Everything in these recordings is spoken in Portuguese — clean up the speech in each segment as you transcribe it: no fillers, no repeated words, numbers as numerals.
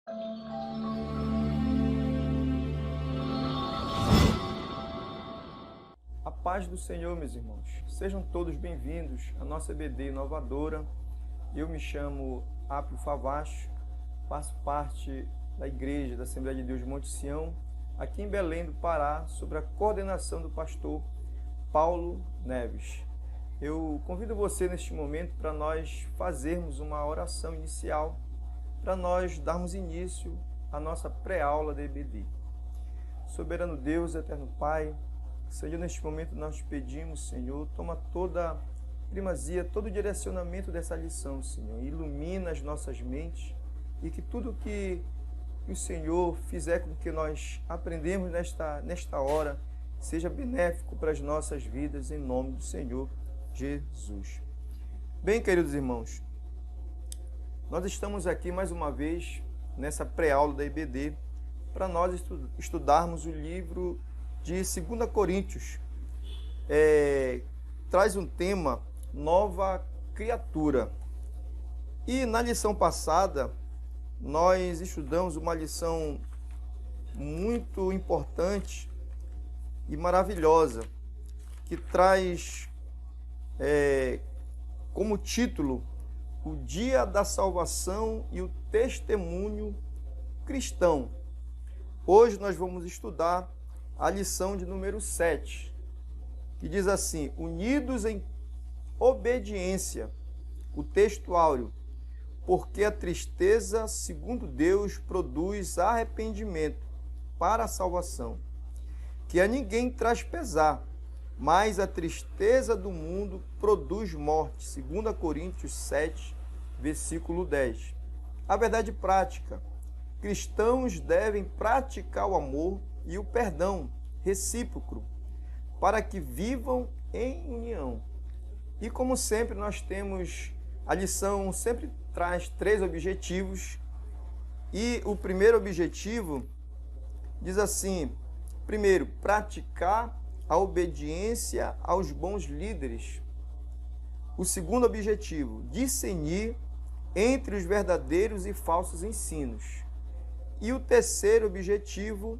A paz do Senhor, meus irmãos. Sejam todos bem-vindos à nossa EBD inovadora. Eu me chamo Apio Favacho, faço parte da Igreja da Assembleia de Deus de Monte Sião, aqui em Belém do Pará, sob a coordenação do pastor Paulo Neves. Eu convido você neste momento para nós fazermos uma oração inicial, para nós darmos início à nossa pré-aula da EBD. Soberano Deus, eterno Pai, Senhor, neste momento nós te pedimos, Senhor, toma toda a primazia, todo o direcionamento dessa lição, Senhor. Ilumina as nossas mentes e que tudo que o Senhor fizer com que nós aprendemos nesta hora seja benéfico para as nossas vidas, em nome do Senhor Jesus. Bem, queridos irmãos, nós estamos aqui mais uma vez nessa pré-aula da EBD para nós estudarmos o livro de 2 Coríntios. Traz um tema, nova criatura. E na lição passada, nós estudamos uma lição muito importante e maravilhosa, que traz como título o Dia da Salvação e o Testemunho Cristão. Hoje nós vamos estudar a lição de número 7, que diz assim: unidos em obediência, o texto áureo, porque a tristeza, segundo Deus, produz arrependimento para a salvação, que a ninguém traz pesar, mas a tristeza do mundo produz morte. 2 Coríntios 7, versículo 10. A verdade prática: cristãos devem praticar o amor e o perdão recíproco, para que vivam em união. E como sempre, nós temos, a lição sempre traz 3 objetivos, e o primeiro objetivo diz assim: primeiro, praticar a obediência aos bons líderes. O segundo objetivo, discernir entre os verdadeiros e falsos ensinos. E o terceiro objetivo,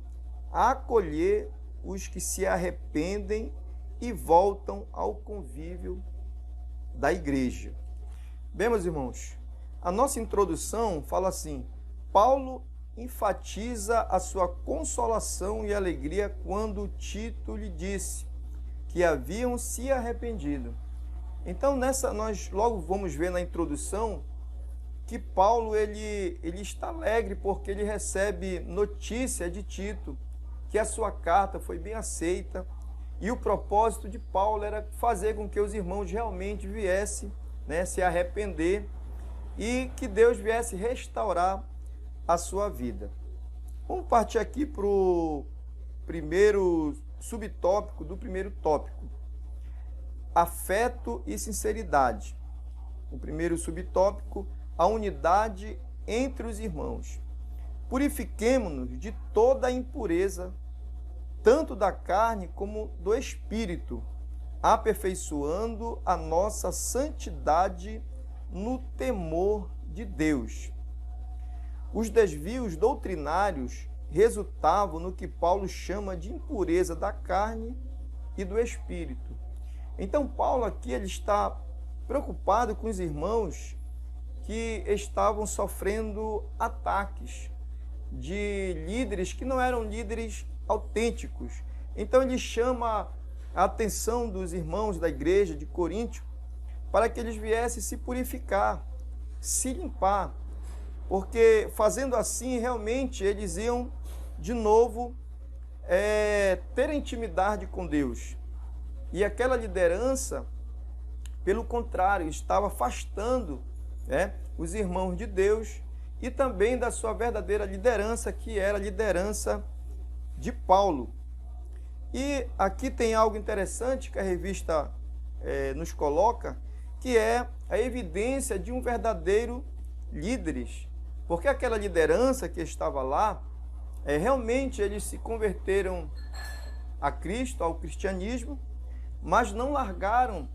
acolher os que se arrependem e voltam ao convívio da igreja. Bem, meus irmãos, a nossa introdução fala assim: Paulo enfatiza a sua consolação e alegria quando Tito lhe disse que haviam se arrependido. Então, nós logo vamos ver na introdução que Paulo ele está alegre porque ele recebe notícia de Tito que a sua carta foi bem aceita, e o propósito de Paulo era fazer com que os irmãos realmente viessem, se arrepender e que Deus viesse restaurar a sua vida. Vamos partir aqui para o primeiro subtópico do primeiro tópico: afeto e sinceridade. O primeiro subtópico, a unidade entre os irmãos. Purifiquemo-nos de toda a impureza, tanto da carne como do espírito, aperfeiçoando a nossa santidade no temor de Deus. Os desvios doutrinários resultavam no que Paulo chama de impureza da carne e do espírito. Então, Paulo aqui ele está preocupado com os irmãos que estavam sofrendo ataques de líderes que não eram líderes autênticos. Então ele chama a atenção dos irmãos da igreja de Coríntio para que eles viessem se purificar, se limpar, porque fazendo assim realmente eles iam de novo ter intimidade com Deus. E aquela liderança, pelo contrário, estava afastando os irmãos de Deus e também da sua verdadeira liderança, que era a liderança de Paulo. E aqui tem algo interessante que a revista nos coloca, que é a evidência de um verdadeiro líderes, porque aquela liderança que estava lá, realmente eles se converteram a Cristo, ao cristianismo, mas não largaram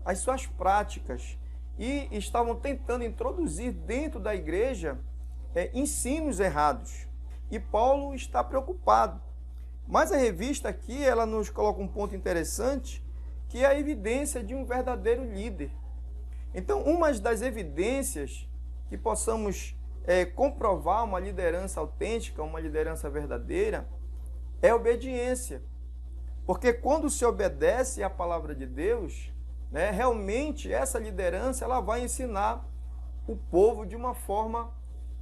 as suas práticas e estavam tentando introduzir dentro da igreja ensinos errados. E Paulo está preocupado. Mas a revista aqui, ela nos coloca um ponto interessante, que é a evidência de um verdadeiro líder. Então, uma das evidências que possamos comprovar uma liderança autêntica, uma liderança verdadeira, é a obediência. Porque quando se obedece à palavra de Deus, realmente essa liderança ela vai ensinar o povo de uma forma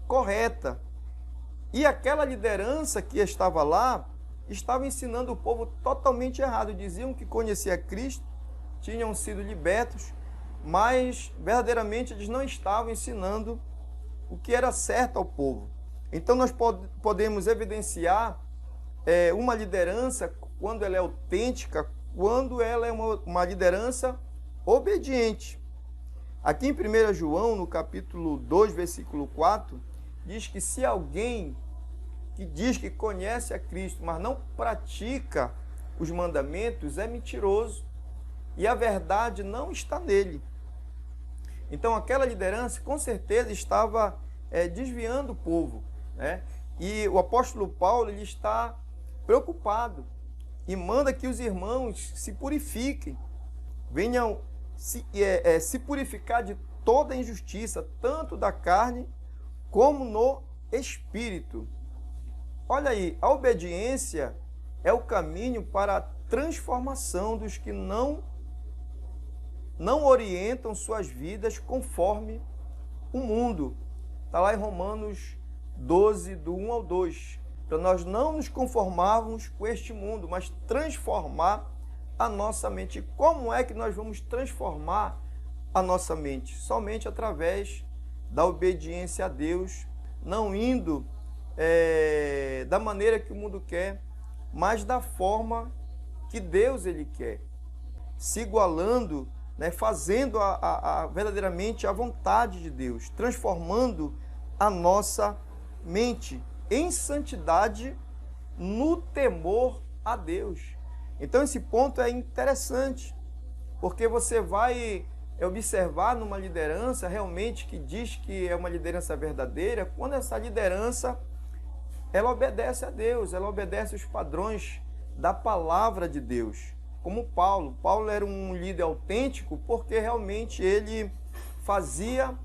correta. E aquela liderança que estava lá, estava ensinando o povo totalmente errado. Diziam que conhecia Cristo, tinham sido libertos, mas verdadeiramente eles não estavam ensinando o que era certo ao povo. Então nós podemos evidenciar uma liderança quando ela é autêntica, quando ela é uma liderança obediente. Aqui em 1 João, no capítulo 2, versículo 4, diz que se alguém que diz que conhece a Cristo, mas não pratica os mandamentos, é mentiroso e a verdade não está nele. Então aquela liderança com certeza estava desviando o povo, E o apóstolo Paulo ele está preocupado e manda que os irmãos se purifiquem, venham se purificar de toda injustiça, tanto da carne como no espírito. Olha aí, a obediência é o caminho para a transformação dos que não orientam suas vidas conforme o mundo. Está lá em Romanos 12, do 1 ao 2. Para nós não nos conformarmos com este mundo, mas transformar a nossa mente. E como é que nós vamos transformar a nossa mente? Somente através da obediência a Deus, não indo da maneira que o mundo quer, mas da forma que Deus ele quer, se igualando, fazendo verdadeiramente a vontade de Deus, transformando a nossa mente em santidade no temor a Deus. Então esse ponto é interessante, porque você vai observar numa liderança realmente que diz que é uma liderança verdadeira, quando essa liderança ela obedece a Deus, ela obedece os padrões da palavra de Deus. Como Paulo. Paulo era um líder autêntico porque realmente ele fazia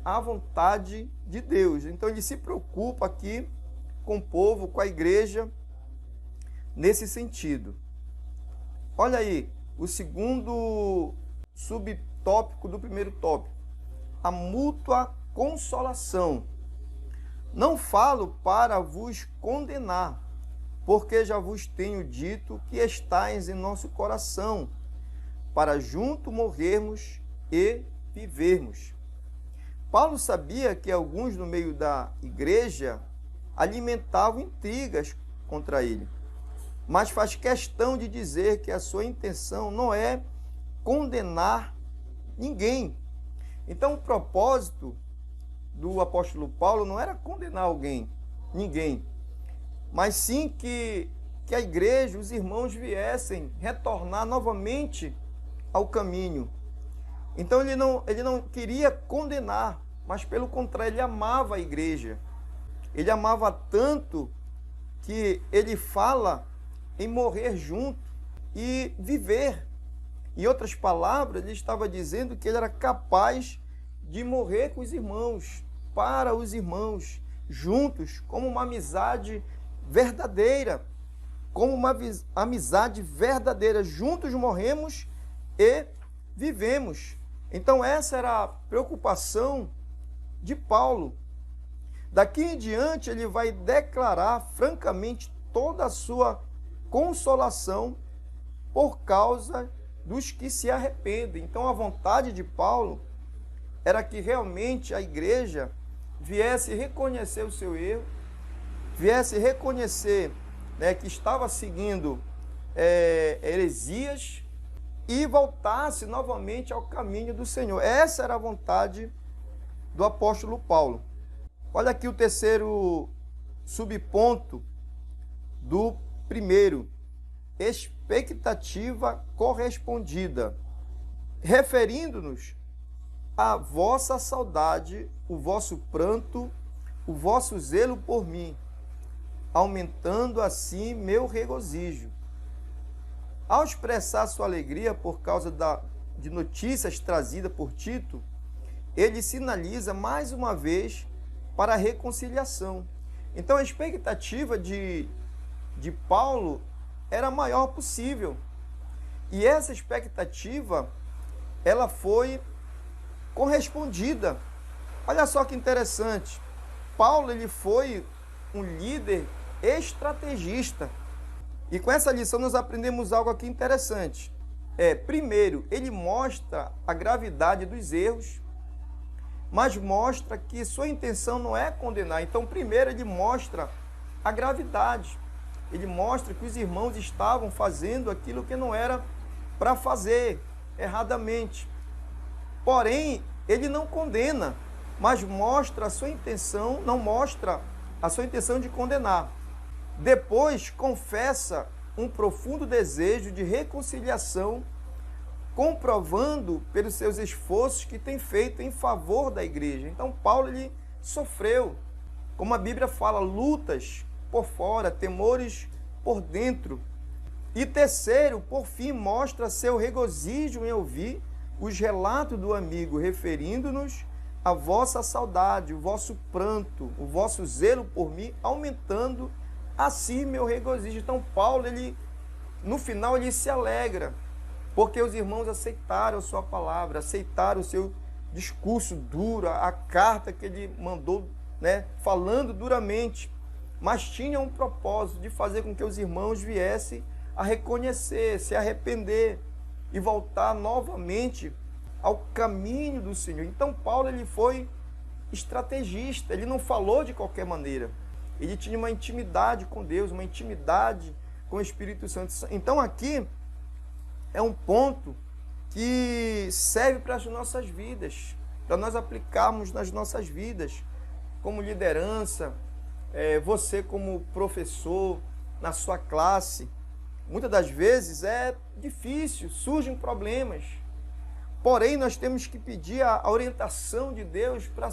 a vontade de Deus. Então ele se preocupa aqui com o povo, com a igreja, nesse sentido. Olha aí, o segundo subtópico do primeiro tópico. A mútua consolação. Não falo para vos condenar, porque já vos tenho dito que estáis em nosso coração, para junto morrermos e vivermos. Paulo sabia que alguns no meio da igreja alimentavam intrigas contra ele, mas faz questão de dizer que a sua intenção não é condenar ninguém. Então o propósito do apóstolo Paulo não era condenar ninguém, mas sim que a igreja, os irmãos viessem retornar novamente ao caminho. Então ele não queria condenar, mas pelo contrário, ele amava a igreja. Ele amava tanto que ele fala em morrer junto e viver. Em outras palavras, ele estava dizendo que ele era capaz de morrer com os irmãos, para os irmãos, juntos, como uma amizade verdadeira, como uma amizade verdadeira. Juntos morremos e vivemos. Então essa era a preocupação de Paulo. Daqui em diante ele vai declarar francamente toda a sua consolação por causa dos que se arrependem. Então a vontade de Paulo era que realmente a igreja viesse reconhecer o seu erro, viesse reconhecer que estava seguindo heresias e voltasse novamente ao caminho do Senhor. Essa era a vontade do apóstolo Paulo. Olha aqui o terceiro subponto do primeiro: expectativa correspondida. Referindo-nos à vossa saudade, o vosso pranto, o vosso zelo por mim, aumentando assim meu regozijo. Ao expressar sua alegria por causa de notícias trazidas por Tito, ele sinaliza mais uma vez para a reconciliação. Então a expectativa de Paulo era a maior possível. E essa expectativa, ela foi correspondida. Olha só que interessante. Paulo, ele foi um líder estrategista. E com essa lição nós aprendemos algo aqui interessante. Primeiro, ele mostra a gravidade dos erros, mas mostra que sua intenção não é condenar. Então, primeiro, ele mostra a gravidade. Ele mostra que os irmãos estavam fazendo aquilo que não era para fazer, erradamente. Porém, ele não condena, mas mostra a sua intenção, não mostra a sua intenção de condenar. Depois, confessa um profundo desejo de reconciliação, comprovando pelos seus esforços que tem feito em favor da igreja. Então, Paulo, ele sofreu, como a Bíblia fala, lutas por fora, temores por dentro. E terceiro, por fim, mostra seu regozijo em ouvir os relatos do amigo, referindo-nos a vossa saudade, o vosso pranto, o vosso zelo por mim, aumentando assim meu regozijo. Então, Paulo, ele, no final, ele se alegra, porque os irmãos aceitaram a sua palavra, aceitaram o seu discurso duro, a carta que ele mandou, falando duramente, mas tinha um propósito de fazer com que os irmãos viessem a reconhecer, se arrepender e voltar novamente ao caminho do Senhor. Então, Paulo, ele foi estrategista, ele não falou de qualquer maneira. Ele tinha uma intimidade com Deus, uma intimidade com o Espírito Santo. Então, aqui é um ponto que serve para as nossas vidas, para nós aplicarmos nas nossas vidas, como liderança, você como professor, na sua classe. Muitas das vezes é difícil, surgem problemas. Porém, nós temos que pedir a orientação de Deus para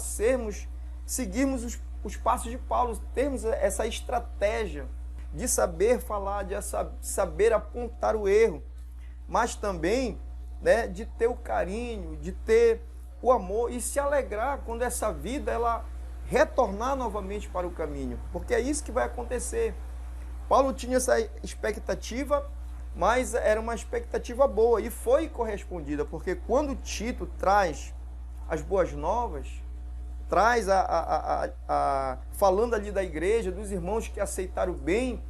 seguirmos os passos de Paulo, termos essa estratégia de saber falar, de saber apontar o erro, mas também de ter o carinho, de ter o amor e se alegrar quando essa vida ela retornar novamente para o caminho, porque é isso que vai acontecer. Paulo tinha essa expectativa, mas era uma expectativa boa e foi correspondida, porque quando Tito traz as boas novas, traz falando ali da igreja, dos irmãos que aceitaram bem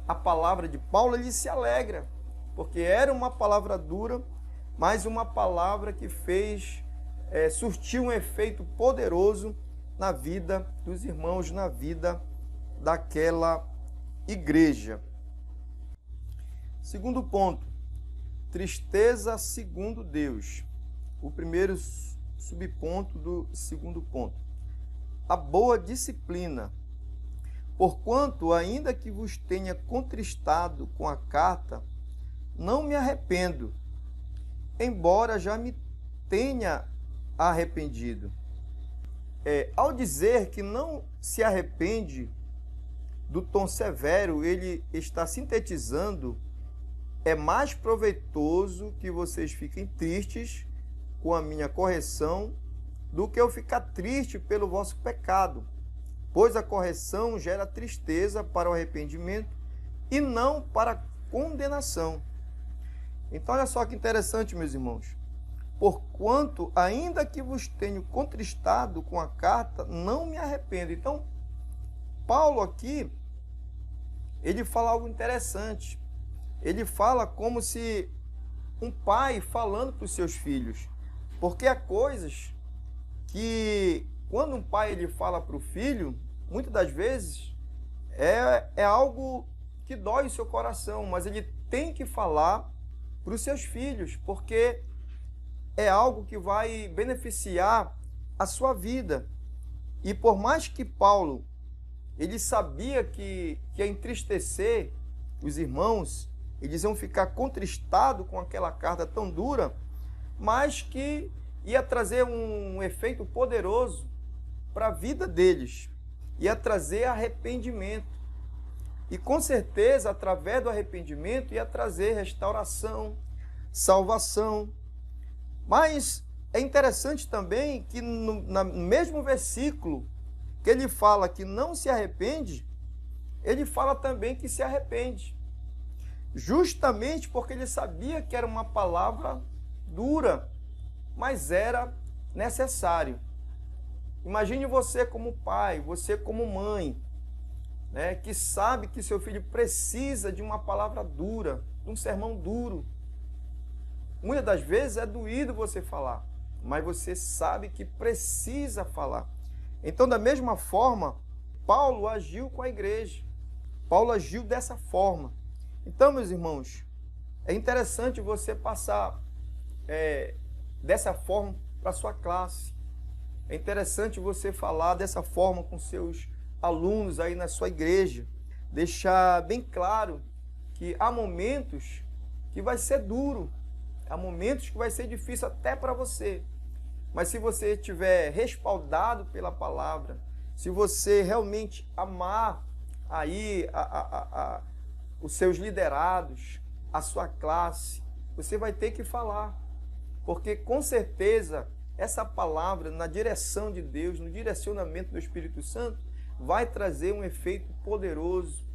a palavra de Paulo, ele se alegra, porque era uma palavra dura, mas uma palavra que surtiu um efeito poderoso na vida dos irmãos, na vida daquela igreja. Segundo ponto, tristeza segundo Deus. O primeiro subponto do segundo ponto. A boa disciplina. Porquanto, ainda que vos tenha contristado com a carta, não me arrependo, embora já me tenha arrependido. Ao dizer que não se arrepende do tom severo, ele está sintetizando: é mais proveitoso que vocês fiquem tristes com a minha correção do que eu ficar triste pelo vosso pecado, pois a correção gera tristeza para o arrependimento e não para condenação. Então, olha só que interessante, meus irmãos. Porquanto, ainda que vos tenho contristado com a carta, não me arrependo. Então, Paulo aqui, ele fala algo interessante. Ele fala como se um pai falando para os seus filhos. Porque há coisas que, quando um pai ele fala para o filho, muitas das vezes é algo que dói o seu coração, mas ele tem que falar para os seus filhos, porque é algo que vai beneficiar a sua vida. E por mais que Paulo ele sabia que ia entristecer os irmãos, eles iam ficar contristados com aquela carta tão dura, mas que ia trazer um efeito poderoso para a vida deles. ia trazer arrependimento. E com certeza, através do arrependimento, ia trazer restauração, salvação. Mas é interessante também que no mesmo versículo que ele fala que não se arrepende, ele fala também que se arrepende. Justamente porque ele sabia que era uma palavra dura, mas era necessário. Imagine você como pai, você como mãe, né, que sabe que seu filho precisa de uma palavra dura, de um sermão duro. Muitas das vezes é doído você falar, mas você sabe que precisa falar. Então, da mesma forma, Paulo agiu com a igreja. Paulo agiu dessa forma. Então, meus irmãos, é interessante você passar dessa forma para a sua classe. É interessante você falar dessa forma com seus alunos aí na sua igreja. Deixar bem claro que há momentos que vai ser duro, há momentos que vai ser difícil até para você. Mas se você estiver respaldado pela palavra, se você realmente amar aí os seus liderados, a sua classe, você vai ter que falar. Porque com certeza essa palavra, na direção de Deus, no direcionamento do Espírito Santo, vai trazer um efeito poderoso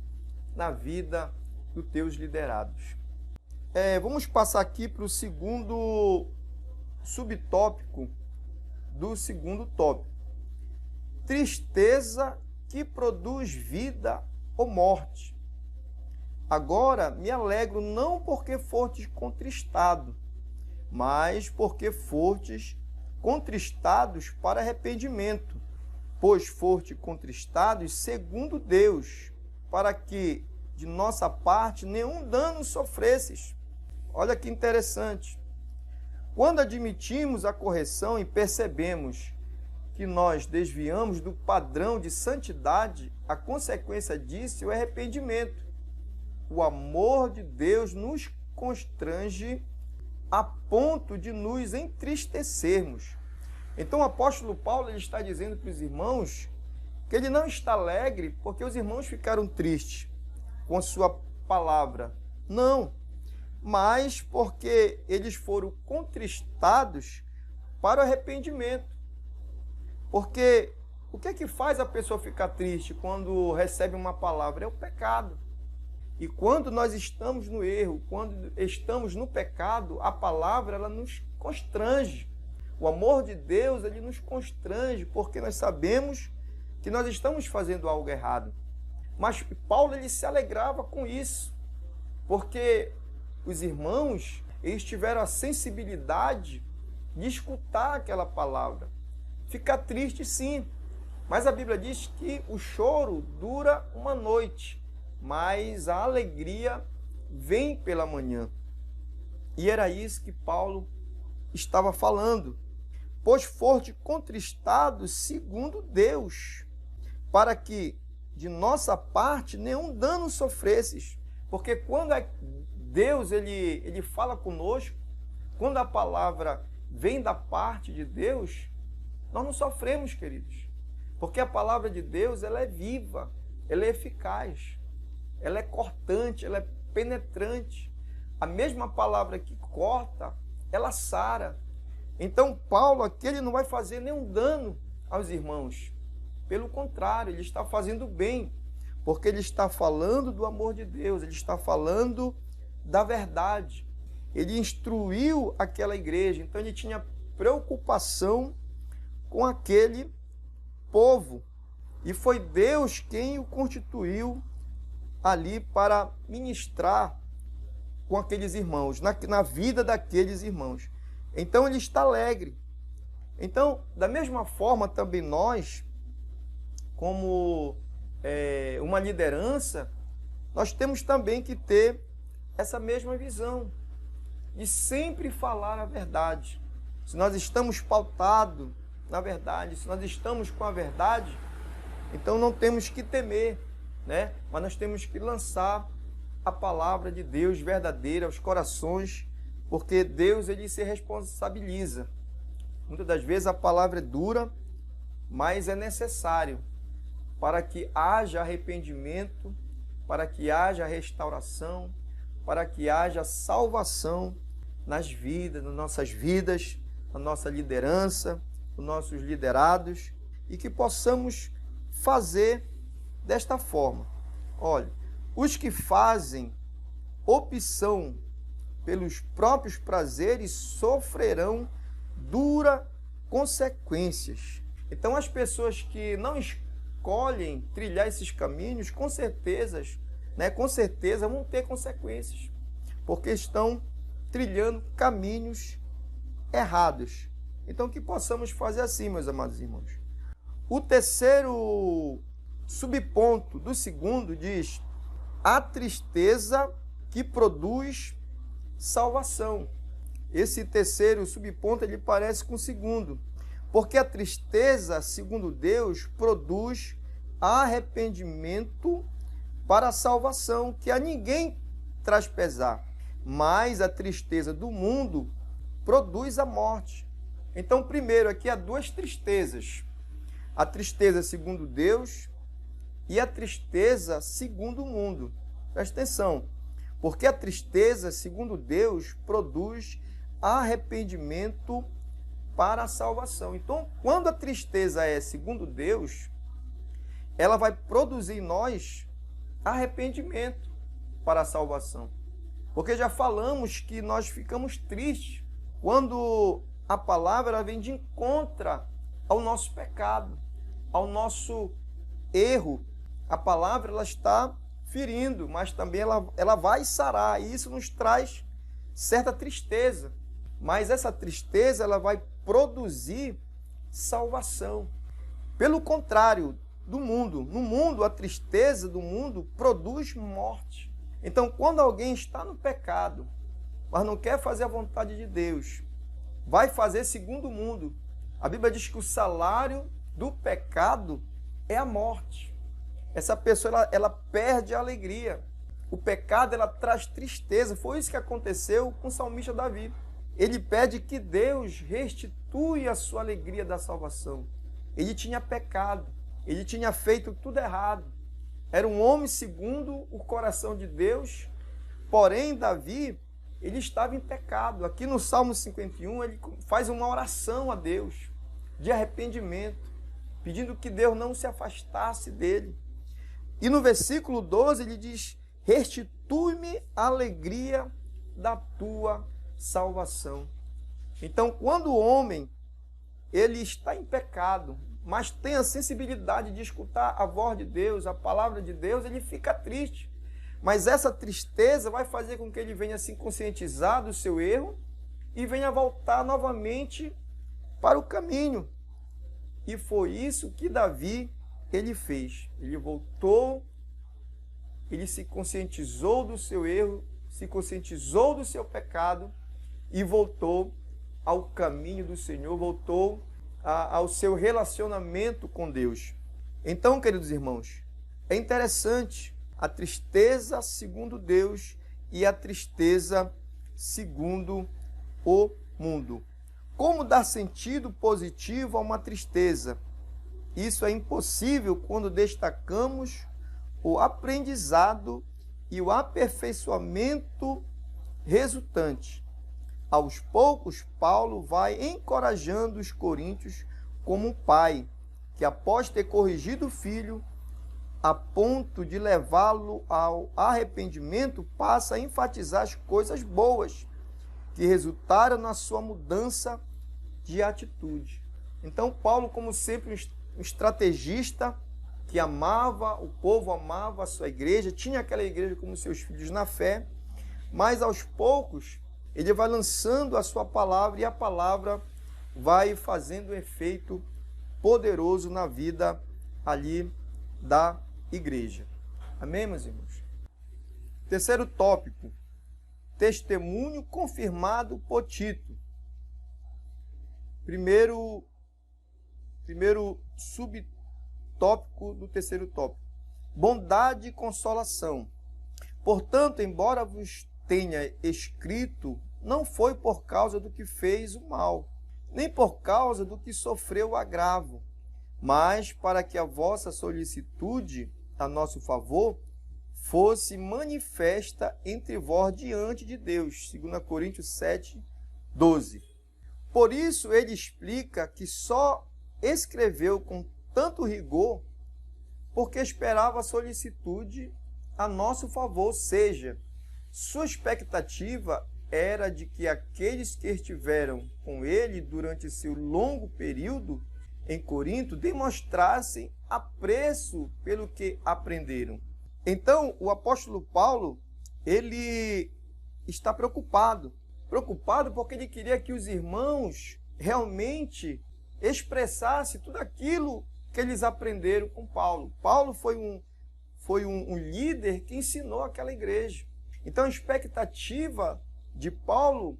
na vida dos teus liderados. Vamos passar aqui para o segundo subtópico do segundo tópico. Tristeza que produz vida ou morte. Agora me alegro não porque fostes contristado, mas porque fostes contristados para arrependimento, pois fostes contristados segundo Deus, para que de nossa parte nenhum dano sofresses. Olha que interessante. Quando admitimos a correção e percebemos que nós desviamos do padrão de santidade, a consequência disso é o arrependimento. O amor de Deus nos constrange a ponto de nos entristecermos. Então o apóstolo Paulo ele está dizendo para os irmãos que ele não está alegre porque os irmãos ficaram tristes com a sua palavra. Não, mas porque eles foram contristados para o arrependimento. Porque o que é que faz a pessoa ficar triste quando recebe uma palavra? É o pecado. E quando nós estamos no erro, quando estamos no pecado, a palavra ela nos constrange. O amor de Deus ele nos constrange porque nós sabemos que nós estamos fazendo algo errado. Mas Paulo ele se alegrava com isso, porque os irmãos eles tiveram a sensibilidade de escutar aquela palavra. Ficar triste sim, mas a Bíblia diz que o choro dura uma noite, mas a alegria vem pela manhã. E era isso que Paulo estava falando. Pois foste contristados segundo Deus, para que de nossa parte nenhum dano sofresses. Porque quando Deus ele fala conosco, quando a palavra vem da parte de Deus, nós não sofremos, queridos. Porque a palavra de Deus ela é viva, ela é eficaz, ela é cortante, ela é penetrante. A mesma palavra que corta, ela sara. Então Paulo aqui ele não vai fazer nenhum dano aos irmãos. Pelo contrário, ele está fazendo bem, porque ele está falando do amor de Deus, ele está falando da verdade. Ele instruiu aquela igreja, então ele tinha preocupação com aquele povo. E foi Deus quem o constituiu ali para ministrar com aqueles irmãos, na vida daqueles irmãos. Então ele está alegre. Então, da mesma forma também nós, como uma liderança, nós temos também que ter essa mesma visão de sempre falar a verdade. Se nós estamos pautados na verdade, se nós estamos com a verdade, então não temos que temer, né? Mas nós temos que lançar a palavra de Deus verdadeira aos corações, porque Deus ele se responsabiliza. Muitas das vezes a palavra é dura, mas é necessário para que haja arrependimento, para que haja restauração, para que haja salvação nas nossas vidas, na nossa liderança, nos nossos liderados, e que possamos fazer desta forma. Olha, os que fazem opção pelos próprios prazeres sofrerão duras consequências. Então, as pessoas que não escolhem trilhar esses caminhos, com certeza vão ter consequências, porque estão trilhando caminhos errados. Então, que possamos fazer assim, meus amados irmãos. O terceiro subponto do segundo diz: a tristeza que produz salvação. Esse terceiro subponto ele parece com o segundo, porque a tristeza, segundo Deus, produz arrependimento para a salvação, que a ninguém traz pesar, mas a tristeza do mundo produz a morte. Então, primeiro, aqui há duas tristezas: a tristeza segundo Deus e a tristeza segundo o mundo. Presta atenção, porque a tristeza segundo Deus produz arrependimento para a salvação. Então, quando a tristeza é segundo Deus, ela vai produzir em nós arrependimento para a salvação. Porque já falamos que nós ficamos tristes quando a palavra ela vem de encontro ao nosso pecado, ao nosso erro. A palavra ela está ferindo, mas também ela vai sarar, e isso nos traz certa tristeza. Mas essa tristeza ela vai produzir salvação. Pelo contrário do mundo, no mundo a tristeza do mundo produz morte. Então, quando alguém está no pecado, mas não quer fazer a vontade de Deus, vai fazer segundo o mundo. A Bíblia diz que o salário do pecado é a morte. Essa pessoa ela perde a alegria. O pecado ela traz tristeza. Foi isso que aconteceu com o salmista Davi. Ele pede que Deus restitui a sua alegria da salvação. Ele tinha pecado, ele tinha feito tudo errado. Era um homem segundo o coração de Deus, porém Davi, ele estava em pecado. Aqui no Salmo 51, ele faz uma oração a Deus de arrependimento, pedindo que Deus não se afastasse dele. E no versículo 12 ele diz: restitui-me a alegria da tua salvação. Então, quando o homem ele está em pecado, mas tem a sensibilidade de escutar a voz de Deus, a palavra de Deus, ele fica triste. Mas essa tristeza vai fazer com que ele venha se conscientizar do seu erro e venha voltar novamente para o caminho. E foi isso que Davi ele fez. Ele voltou, ele se conscientizou do seu erro, se conscientizou do seu pecado e voltou ao caminho do Senhor, voltou ao seu relacionamento com Deus. Então, queridos irmãos, é interessante a tristeza segundo Deus e a tristeza segundo o mundo. Como dar sentido positivo a uma tristeza? Isso é impossível quando destacamos o aprendizado e o aperfeiçoamento resultante. Aos poucos, Paulo vai encorajando os coríntios como um pai, que após ter corrigido o filho, a ponto de levá-lo ao arrependimento, passa a enfatizar as coisas boas que resultaram na sua mudança de atitude. Então, Paulo, como sempre, um estrategista que amava, o povo amava a sua igreja, tinha aquela igreja como seus filhos na fé, mas aos poucos ele vai lançando a sua palavra e a palavra vai fazendo um efeito poderoso na vida ali da igreja. Amém, meus irmãos? Terceiro tópico, testemunho confirmado por Tito. Primeiro subtópico do terceiro tópico, bondade e consolação. Portanto, embora vos tenha escrito, não foi por causa do que fez o mal, nem por causa do que sofreu o agravo, mas para que a vossa solicitude a nosso favor fosse manifesta entre vós diante de Deus. 2 Coríntios 7, 12. Por isso ele explica que só escreveu com tanto rigor porque esperava a solicitude a nosso favor, ou seja, sua expectativa era de que aqueles que estiveram com ele durante seu longo período em Corinto demonstrassem apreço pelo que aprenderam. Então, o apóstolo Paulo, ele está preocupado porque ele queria que os irmãos realmente expressassem tudo aquilo que eles aprenderam com Paulo. Paulo foi um líder que ensinou aquela igreja. Então, a expectativa de Paulo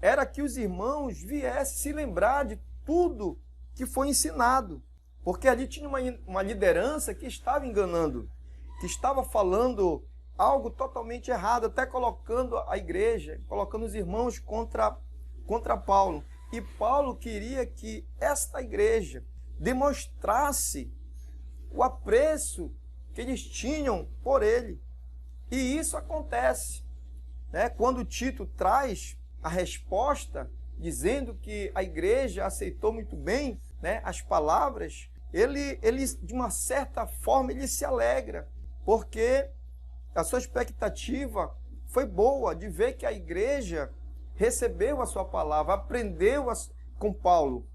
era que os irmãos viessem se lembrar de tudo que foi ensinado, porque ali tinha uma liderança que estava enganando, que estava falando algo totalmente errado, até colocando a igreja, colocando os irmãos contra Paulo. E Paulo queria que esta igreja demonstrasse o apreço que eles tinham por ele. E isso acontece, né? Quando Tito traz a resposta, dizendo que a igreja aceitou muito bem, né, as palavras, ele, de uma certa forma, ele se alegra, porque a sua expectativa foi boa de ver que a igreja recebeu a sua palavra, aprendeu com Paulo.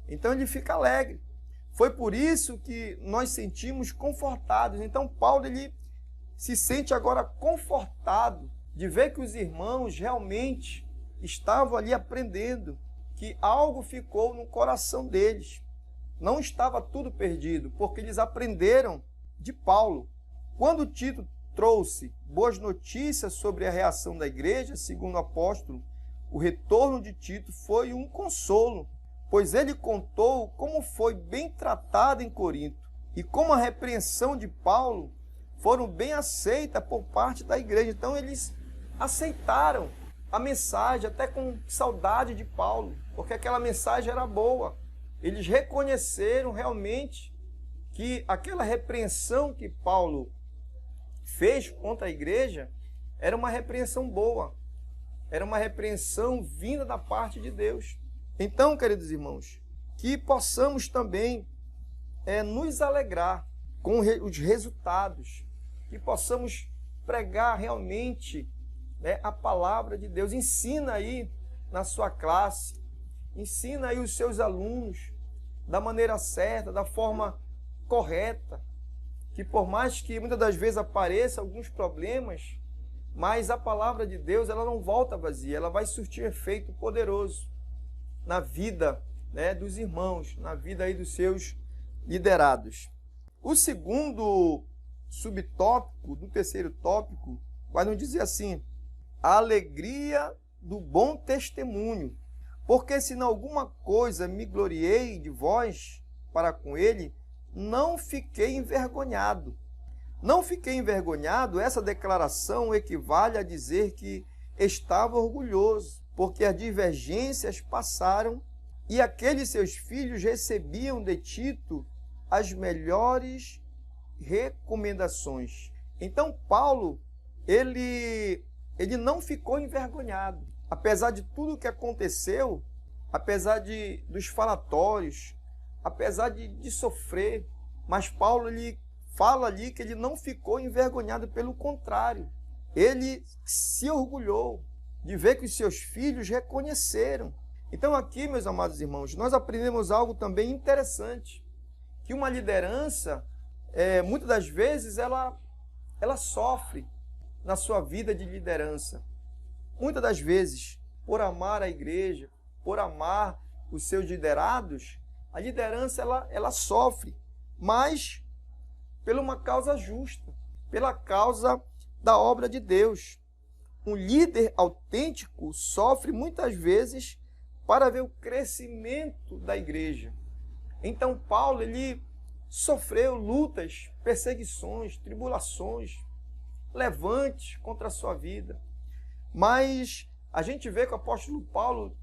Então ele fica alegre. Foi por isso que nós sentimos confortados. Então Paulo, ele se sente agora confortado de ver que os irmãos realmente estavam ali aprendendo, que algo ficou no coração deles. Não estava tudo perdido, porque eles aprenderam de Paulo. Quando Tito trouxe boas notícias sobre a reação da igreja, segundo o apóstolo, o retorno de Tito foi um consolo, pois ele contou como foi bem tratado em Corinto e como a repreensão de Paulo foram bem aceitas por parte da igreja. Então eles aceitaram a mensagem, até com saudade de Paulo, porque aquela mensagem era boa. Eles reconheceram realmente que aquela repreensão que Paulo fez contra a igreja era uma repreensão boa, era uma repreensão vinda da parte de Deus. Então, queridos irmãos, que possamos também nos alegrar com os resultados, que possamos pregar realmente a palavra de Deus. Ensina aí na sua classe, ensina aí os seus alunos da maneira certa, da forma correta, que por mais que muitas das vezes apareçam alguns problemas, mas a palavra de Deus, ela não volta vazia, ela vai surtir efeito poderoso na vida, dos irmãos, na vida aí dos seus liderados. O segundo subtópico do terceiro tópico vai nos dizer assim: a alegria do bom testemunho, porque se em alguma coisa me gloriei de vós para com ele, não fiquei envergonhado. Não fiquei envergonhado, essa declaração equivale a dizer que estava orgulhoso, porque as divergências passaram e aqueles seus filhos recebiam de Tito as melhores recomendações. Então Paulo, ele não ficou envergonhado. Apesar de tudo que aconteceu, apesar dos falatórios, apesar de sofrer, mas Paulo, ele fala ali que ele não ficou envergonhado, pelo contrário. Ele se orgulhou de ver que os seus filhos reconheceram. Então aqui, meus amados irmãos, nós aprendemos algo também interessante, que uma liderança, muitas das vezes, ela sofre na sua vida de liderança. Muitas das vezes, por amar a igreja, por amar os seus liderados, a liderança ela sofre, mas por uma causa justa, pela causa da obra de Deus. Um líder autêntico sofre muitas vezes para ver o crescimento da igreja. Então Paulo, ele sofreu lutas, perseguições, tribulações, levantes contra a sua vida. Mas a gente vê que o apóstolo Paulo,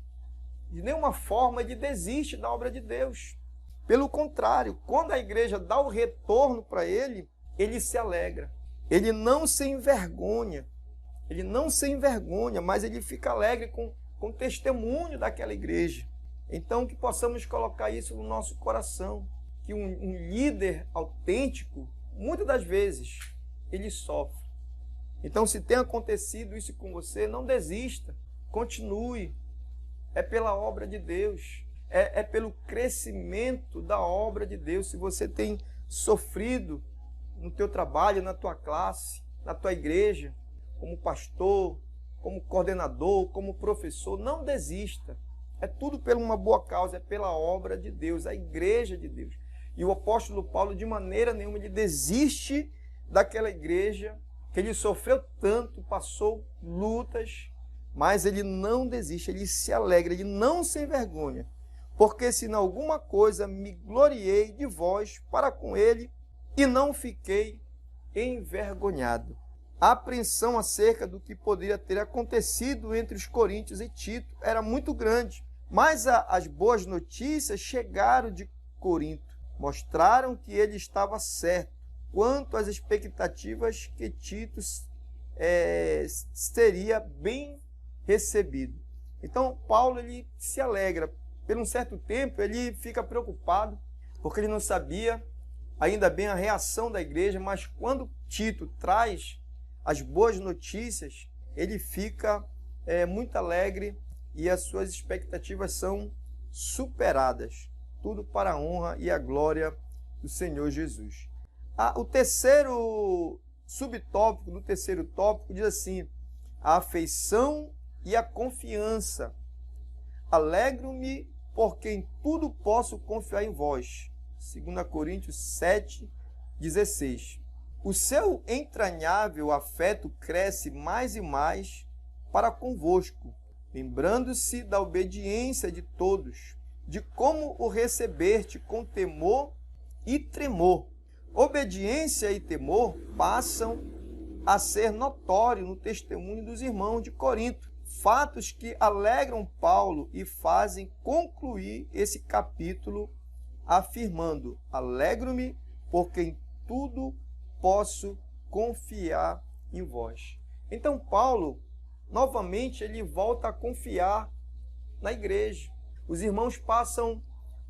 de nenhuma forma, ele desiste da obra de Deus. Pelo contrário, quando a igreja dá o retorno para ele, ele se alegra. Ele não se envergonha. Ele não se envergonha, mas ele fica alegre com o testemunho daquela igreja. Então, que possamos colocar isso no nosso coração. Que um líder autêntico, muitas das vezes, ele sofre. Então, se tem acontecido isso com você, não desista. Continue. É pela obra de Deus. É pelo crescimento da obra de Deus. Se você tem sofrido no teu trabalho, na tua classe, na tua igreja, como pastor, como coordenador, como professor, não desista. É tudo por uma boa causa, é pela obra de Deus, a igreja de Deus. E o apóstolo Paulo, de maneira nenhuma, ele desiste daquela igreja, que ele sofreu tanto, passou lutas, mas ele não desiste, ele se alegra, ele não se envergonha. Porque se em alguma coisa me gloriei de vós para com ele e não fiquei envergonhado. A apreensão acerca do que poderia ter acontecido entre os coríntios e Tito era muito grande, mas as boas notícias chegaram de Corinto, mostraram que ele estava certo quanto às expectativas que Tito seria bem recebido. Então Paulo ele se alegra. Por um certo tempo ele fica preocupado, porque ele não sabia ainda bem a reação da igreja, mas quando Tito traz as boas notícias, ele fica muito alegre e as suas expectativas são superadas. Tudo para a honra e a glória do Senhor Jesus. O terceiro subtópico do terceiro tópico diz assim: a afeição e a confiança. Alegro-me porque em tudo posso confiar em vós. 2 Coríntios 7:16. O seu entranhável afeto cresce mais e mais para convosco, lembrando-se da obediência de todos, de como o recebeste com temor e tremor. Obediência e temor passam a ser notórios no testemunho dos irmãos de Corinto, fatos que alegram Paulo e fazem concluir esse capítulo afirmando: alegro-me porque em tudo posso confiar em vós. Então Paulo, novamente, ele volta a confiar na igreja. Os irmãos passam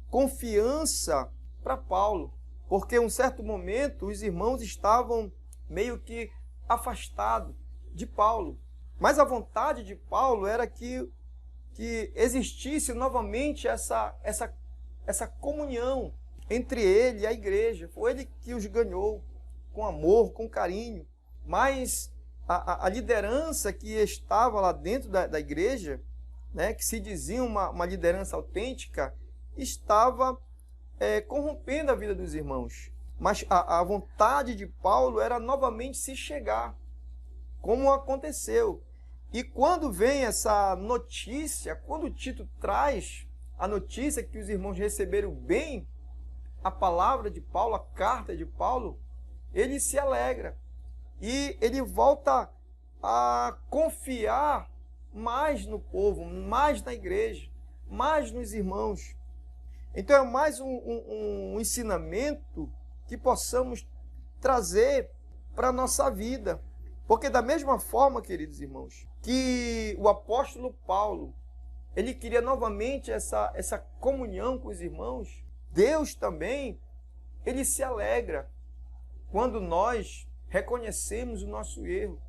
confiança para Paulo, porque em um certo momento os irmãos estavam meio que afastados de Paulo. Mas a vontade de Paulo era que existisse novamente essa comunhão entre ele e a igreja. Foi ele que os ganhou com amor, com carinho. Mas a liderança que estava lá dentro da igreja, né, que se dizia uma liderança autêntica, estava corrompendo a vida dos irmãos. Mas a vontade de Paulo era novamente se chegar, como aconteceu. E quando vem essa notícia, quando Tito traz a notícia que os irmãos receberam bem a palavra de Paulo, a carta de Paulo, ele se alegra. E ele volta a confiar mais no povo, mais na igreja, mais nos irmãos. Então é mais um ensinamento que possamos trazer para a nossa vida. Porque da mesma forma, queridos irmãos, que o apóstolo Paulo, ele queria novamente essa comunhão com os irmãos, Deus também, ele se alegra quando nós reconhecemos o nosso erro,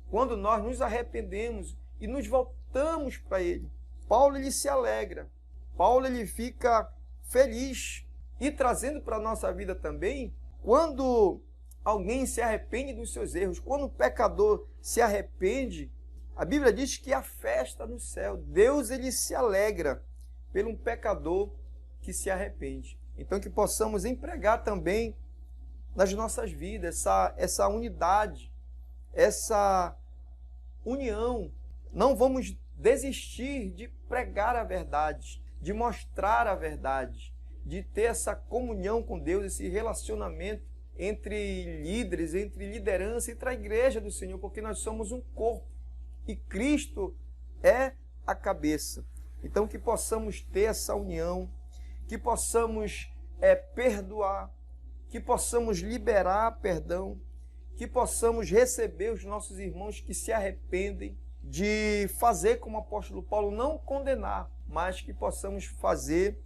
quando nós nos arrependemos e nos voltamos para ele. Paulo, ele se alegra. Paulo, ele fica feliz. E trazendo para a nossa vida também, quando alguém se arrepende dos seus erros, quando o pecador se arrepende, a Bíblia diz que há festa no céu. Deus, ele se alegra pelo um pecador que se arrepende. Então que possamos empregar também nas nossas vidas essa unidade, essa união. Não vamos desistir de pregar a verdade, de mostrar a verdade, de ter essa comunhão com Deus, esse relacionamento entre líderes, entre liderança, entre a igreja do Senhor, porque nós somos um corpo e Cristo é a cabeça. Então que possamos ter essa união, que possamos perdoar, que possamos liberar perdão, que possamos receber os nossos irmãos que se arrependem, de fazer como o apóstolo Paulo, não condenar, mas que possamos fazer,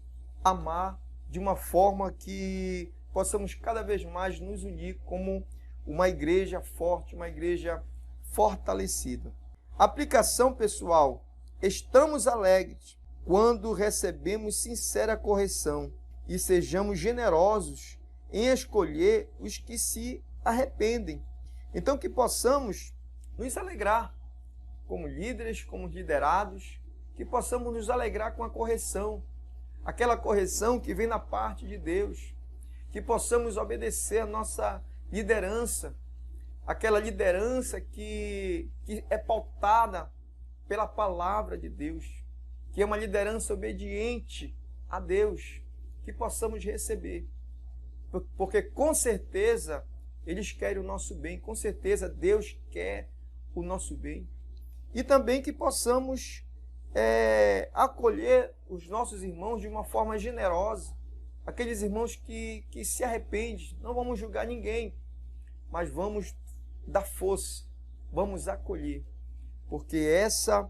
amar de uma forma que possamos cada vez mais nos unir como uma igreja forte, uma igreja fortalecida. Aplicação pessoal: estamos alegres quando recebemos sincera correção e sejamos generosos em escolher os que se arrependem. Então, que possamos nos alegrar como líderes, como liderados, que possamos nos alegrar com a correção, aquela correção que vem da parte de Deus, que possamos obedecer a nossa liderança, aquela liderança que é pautada pela palavra de Deus, que é uma liderança obediente a Deus, que possamos receber, porque com certeza eles querem o nosso bem, com certeza Deus quer o nosso bem, e também que possamos acolher os nossos irmãos de uma forma generosa, aqueles irmãos que se arrependem. Não vamos julgar ninguém, mas vamos dar força, vamos acolher, porque essa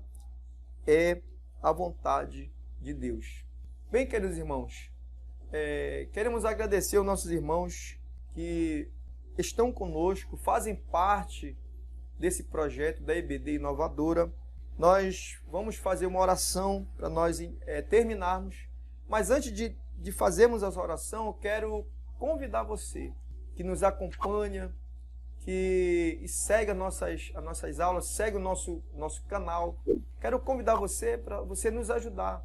é a vontade de Deus. Bem, queridos irmãos, queremos agradecer aos nossos irmãos que estão conosco, fazem parte desse projeto da EBD Inovadora. Nós vamos fazer uma oração para nós terminarmos, mas antes de fazermos essa oração, eu quero convidar você que nos acompanha, que segue as nossas aulas, segue o nosso canal. Quero convidar você para você nos ajudar,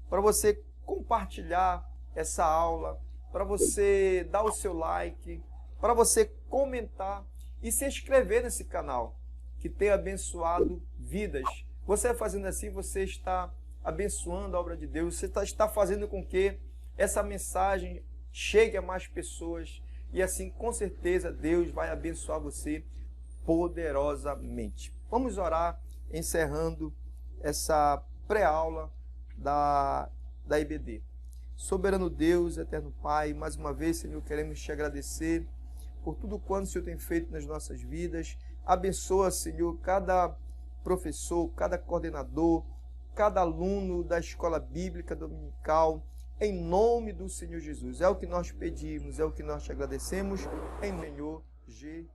para você compartilhar essa aula, para você dar o seu like, para você comentar e se inscrever nesse canal, que tem abençoado vidas. Você fazendo assim, você está abençoando a obra de Deus, você está fazendo com que essa mensagem chegue a mais pessoas, e assim, com certeza, Deus vai abençoar você poderosamente. Vamos orar, encerrando essa pré-aula da IBD. Soberano Deus, eterno Pai, mais uma vez, Senhor, queremos te agradecer por tudo quanto o Senhor tem feito nas nossas vidas. Abençoa, Senhor, cada professor, cada coordenador, cada aluno da escola bíblica dominical, em nome do Senhor Jesus. É o que nós pedimos, é o que nós te agradecemos, em Senhor Jesus.